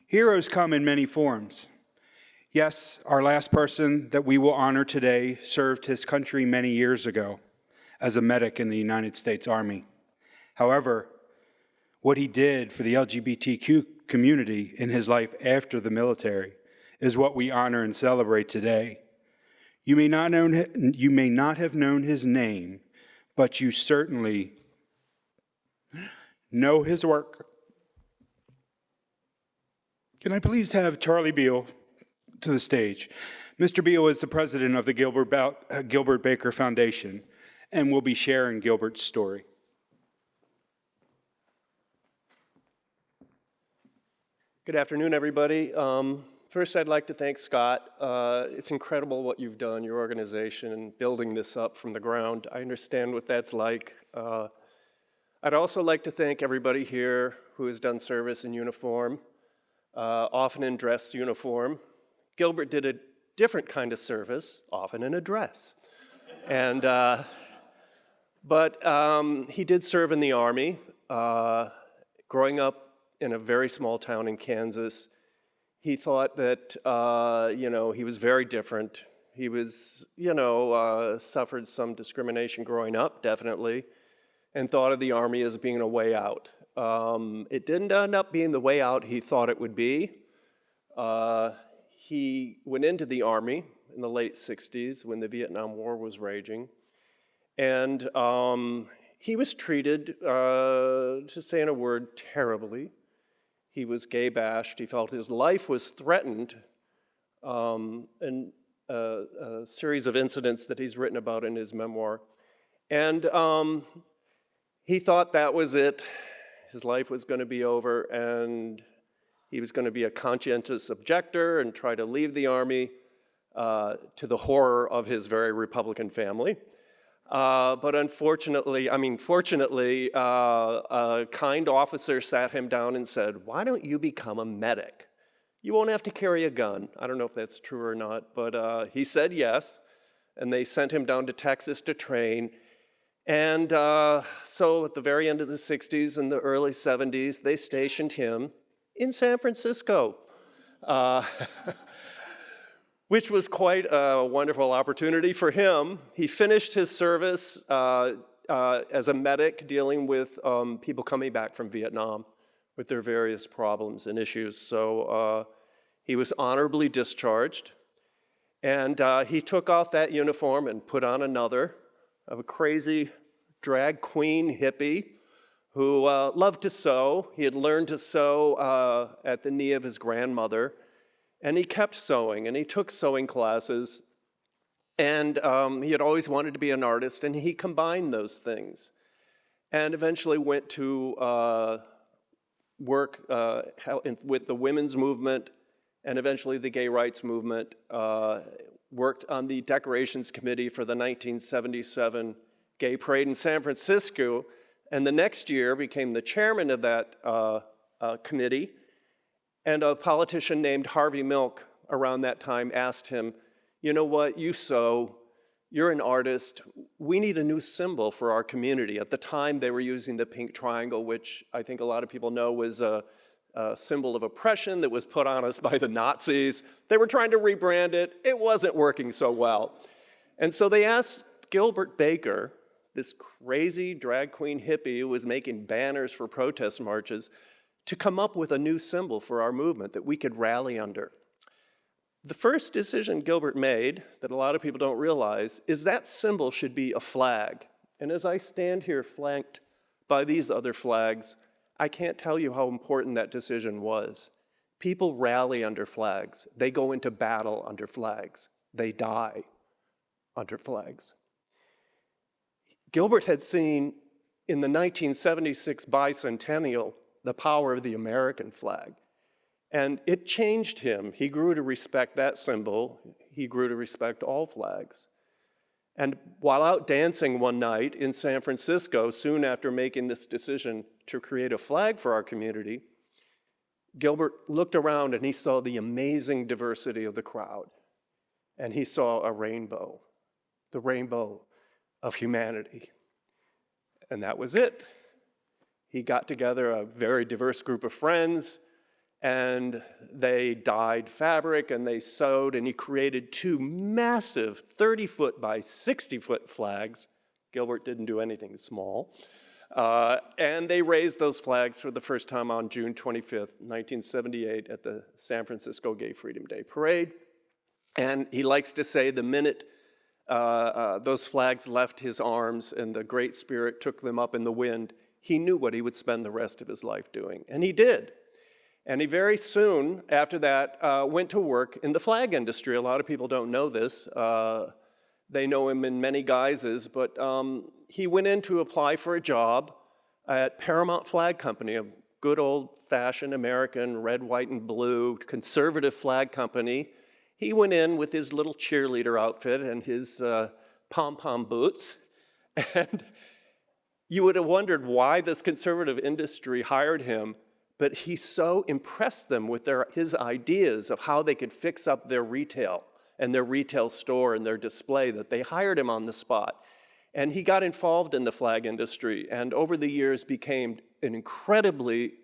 Heroes come in many forms. Yes, our last person that we will honor today served his country many years ago as a medic in the United States Army. However, what he did for the LGBTQ community in his life after the military is what we honor and celebrate today. You may not have known his name, but you certainly know his work. Can I please have Charlie Beal to the stage? Mr. Beal is the president of the Gilbert Baker Foundation and will be sharing Gilbert's story. Good afternoon, everybody. First, I'd like to thank Scott. It's incredible what you've done, your organization, in building this up from the ground. I understand what that's like. I'd also like to thank everybody here who has done service in uniform, often in dress uniform. Gilbert did a different kind of service, often in a dress. But he did serve in the Army. Growing up in a very small town in Kansas, he thought that, he was very different. He was, suffered some discrimination growing up, definitely, and thought of the Army as being a way out. It didn't end up being the way out he thought it would be. He went into the Army in the late 60s when the Vietnam War was raging. And he was treated, to say in a word, terribly. He was gay bashed. He felt his life was threatened in a series of incidents that he's written about in his memoir. And he thought that was it. His life was going to be over, and he was going to be a conscientious objector and try to leave the Army to the horror of his very Republican family. But fortunately, a kind officer sat him down and said, "Why don't you become a medic? You won't have to carry a gun." I don't know if that's true or not, but he said yes, and they sent him down to Texas to train. And so at the very end of the 60s and the early 70s, they stationed him in San Francisco, which was quite a wonderful opportunity for him. He finished his service as a medic dealing with people coming back from Vietnam with their various problems and issues. So he was honorably discharged, and he took off that uniform and put on another of a crazy drag queen hippie who loved to sew. He had learned to sew at the knee of his grandmother. And he kept sewing, and he took sewing classes, and he had always wanted to be an artist, and he combined those things, and eventually went to work with the women's movement, and eventually the gay rights movement, worked on the decorations committee for the 1977 gay parade in San Francisco, and the next year became the chairman of that committee. And a politician named Harvey Milk around that time asked him, "You know what, you sew, you're an artist, we need a new symbol for our community." At the time, they were using the pink triangle, which I think a lot of people know was a symbol of oppression that was put on us by the Nazis. They were trying to rebrand it. It wasn't working so well. And so they asked Gilbert Baker, this crazy drag queen hippie who was making banners for protest marches, to come up with a new symbol for our movement that we could rally under. The first decision Gilbert made, that a lot of people don't realize, is that symbol should be a flag. And as I stand here flanked by these other flags, I can't tell you how important that decision was. People rally under flags. They go into battle under flags. They die under flags. Gilbert had seen in the 1976 bicentennial the power of the American flag. And it changed him. He grew to respect that symbol. He grew to respect all flags. And while out dancing one night in San Francisco, soon after making this decision to create a flag for our community, Gilbert looked around and he saw the amazing diversity of the crowd. And he saw a rainbow, the rainbow of humanity. And that was it. He got together a very diverse group of friends, and they dyed fabric and they sewed, and he created 2 massive 30-foot by 60-foot flags. Gilbert didn't do anything small. And they raised those flags for the first time on June 25th, 1978 at the San Francisco Gay Freedom Day Parade. And he likes to say the minute those flags left his arms and the Great Spirit took them up in the wind, he knew what he would spend the rest of his life doing. And he did. And he very soon after that went to work in the flag industry. A lot of people don't know this. They know him in many guises, but he went in to apply for a job at Paramount Flag Company, a good old-fashioned American red, white, and blue conservative flag company. He went in with his little cheerleader outfit and his pom-pom boots, and you would have wondered why this conservative industry hired him, but he so impressed them with his ideas of how they could fix up their retail and their retail store and their display that they hired him on the spot. And he got involved in the flag industry and over the years became an incredibly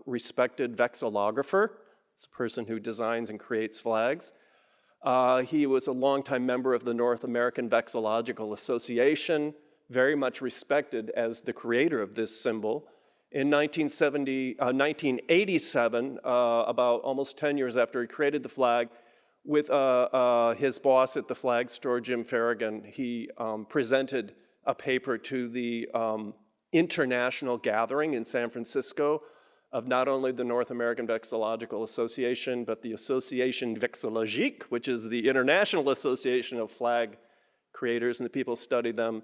respected vexillographer. It's a person who designs and creates flags. He was a longtime member of the North American Vexillological Association, very much respected as the creator of this symbol. In 1987, about almost 10 years after he created the flag, with his boss at the flag store, Jim Farragon, he presented a paper to the international gathering in San Francisco of not only the North American Vexillological Association, but the Association Vexillologique, which is the International Association of Flag Creators and the people who study them.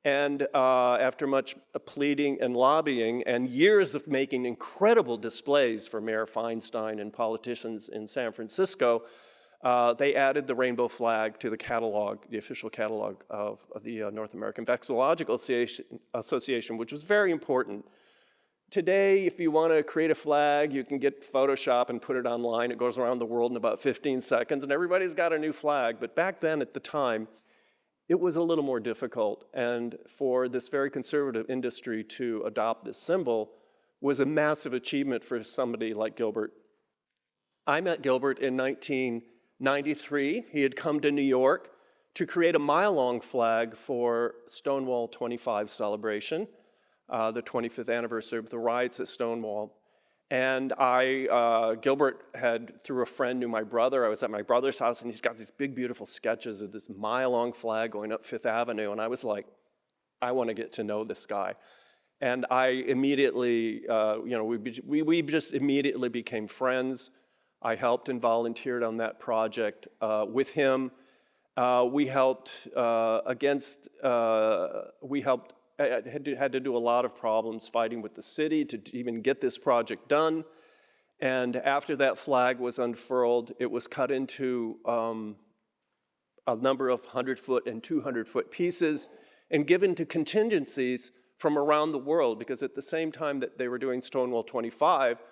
And after much pleading and lobbying and years of making incredible displays for Mayor Feinstein and politicians in San Francisco, they added the rainbow flag to the catalog, the official catalog of the North American Vexillological Association, which was very important. Today, if you want to create a flag, you can get Photoshop and put it online. It goes around the world in about 15 seconds, and everybody's got a new flag. But back then, at the time, it was a little more difficult, and for this very conservative industry to adopt this symbol was a massive achievement for somebody like Gilbert. I met Gilbert in 1993. He had come to New York to create a mile-long flag for Stonewall 25 celebration, the 25th anniversary of the riots at Stonewall. And Gilbert had, through a friend, knew my brother. I was at my brother's house, and he's got these big, beautiful sketches of this mile-long flag going up Fifth Avenue. And I was like, I want to get to know this guy. And I immediately, we just immediately became friends. I helped and volunteered on that project with him. We helped had to do a lot of problems fighting with the city to even get this project done. And after that flag was unfurled, it was cut into a number of 100-foot and 200-foot pieces and given to contingencies from around the world, because at the same time that they were doing Stonewall 25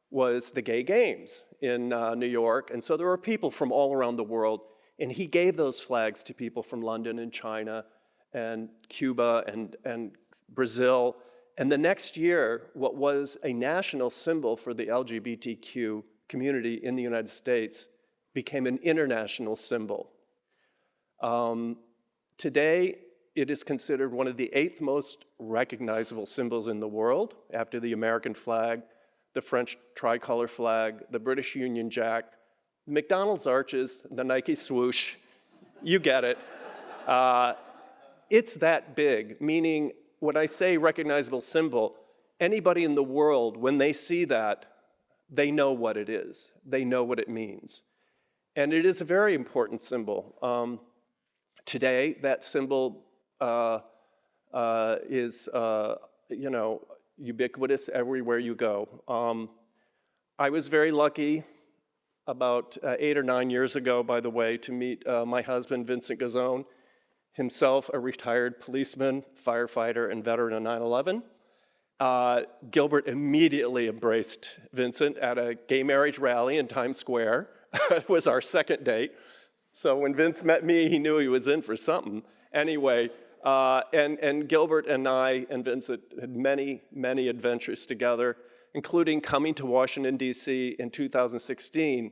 was the Gay Games in New York. And so there were people from all around the world, and he gave those flags to people from London and China and Cuba and Brazil. And the next year, what was a national symbol for the LGBTQ community in the United States became an international symbol. Today, it is considered one of the 8th most recognizable symbols in the world, after the American flag, the French tricolor flag, the British Union Jack, McDonald's arches, the Nike swoosh. You get it. It's that big, meaning when I say recognizable symbol, anybody in the world, when they see that, they know what it is. They know what it means. And it is a very important symbol. Today, that symbol is ubiquitous everywhere you go. I was very lucky about 8 or 9 years ago, by the way, to meet my husband, Vincent Gazzone, himself a retired policeman, firefighter, and veteran of 9/11. Gilbert immediately embraced Vincent at a gay marriage rally in Times Square. It was our second date. So when Vince met me, he knew he was in for something. Anyway, and Gilbert and I and Vincent had many, many adventures together. including coming to Washington, D.C. in 2016,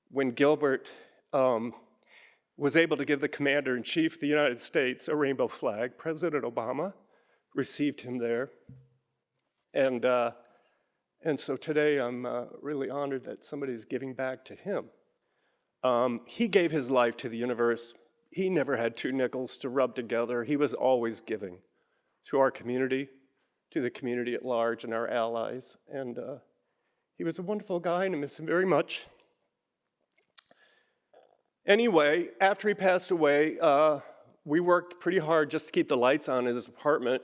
when Gilbert was able to give the Commander-in-Chief of the United States a rainbow flag. President Obama received him there. And so today I'm really honored that somebody's giving back to him. He gave his life to the universe. He never had two nickels to rub together. He was always giving to our community, to the community at large and our allies. And he was a wonderful guy, and I miss him very much. Anyway, after he passed away, we worked pretty hard just to keep the lights on in his apartment.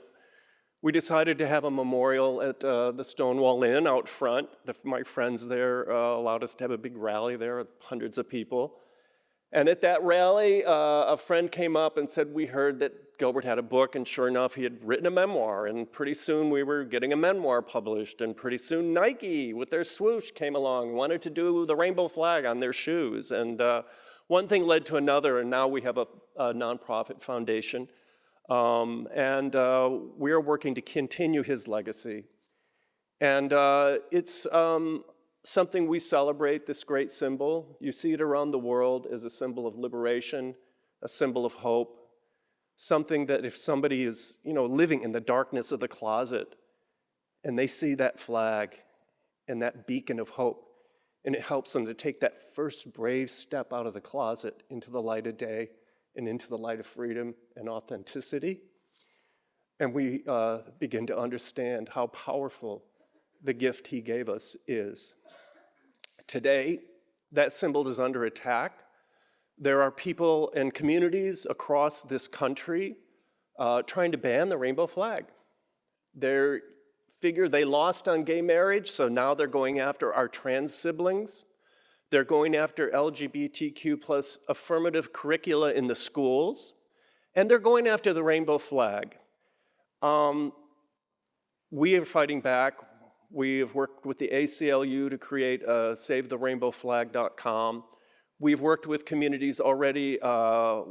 We decided to have a memorial at the Stonewall Inn out front. My friends there allowed us to have a big rally there with hundreds of people. And at that rally, a friend came up and said, we heard that Gilbert had a book, and sure enough, he had written a memoir. And pretty soon we were getting a memoir published, and pretty soon Nike, with their swoosh, came along, wanted to do the rainbow flag on their shoes. And one thing led to another, and now we have a nonprofit foundation. And we are working to continue his legacy. And it's something we celebrate, this great symbol. You see it around the world as a symbol of liberation, a symbol of hope, something that if somebody is, living in the darkness of the closet and they see that flag and that beacon of hope, and it helps them to take that first brave step out of the closet into the light of day and into the light of freedom and authenticity. And we begin to understand how powerful the gift he gave us is. Today, that symbol is under attack. There are people and communities across this country trying to ban the rainbow flag. They figure they lost on gay marriage, so now they're going after our trans siblings. They're going after LGBTQ plus affirmative curricula in the schools, and they're going after the rainbow flag. We are fighting back. We have worked with the ACLU to create SaveTheRainbowFlag.com. We've worked with communities already.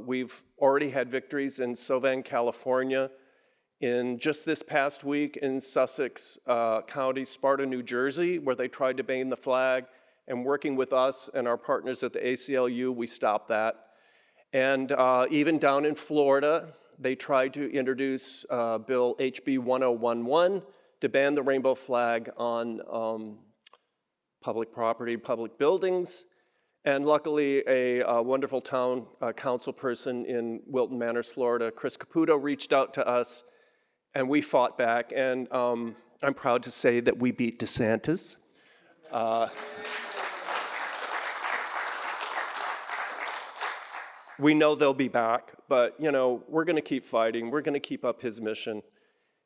We've already had victories in Sauvin, California. In just this past week in Sussex County, Sparta, New Jersey, where they tried to ban the flag. And working with us and our partners at the ACLU, we stopped that. And even down in Florida, they tried to introduce Bill HB 1011 to ban the rainbow flag on public property, public buildings. And luckily, a wonderful town council person in Wilton Manors, Florida, Chris Caputo, reached out to us, and we fought back. And I'm proud to say that we beat DeSantis. We know they'll be back, but we're going to keep fighting. We're going to keep up his mission,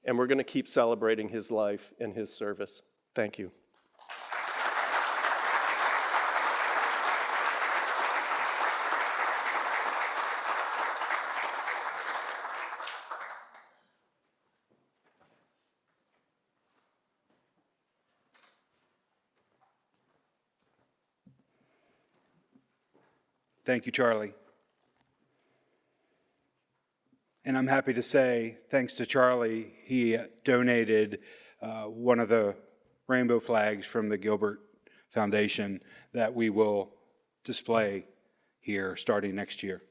and we're going to keep celebrating his life and his service. Thank you. Thank you, Charlie. And I'm happy to say, thanks to Charlie, he donated one of the rainbow flags from the Gilbert Foundation that we will display here starting next year.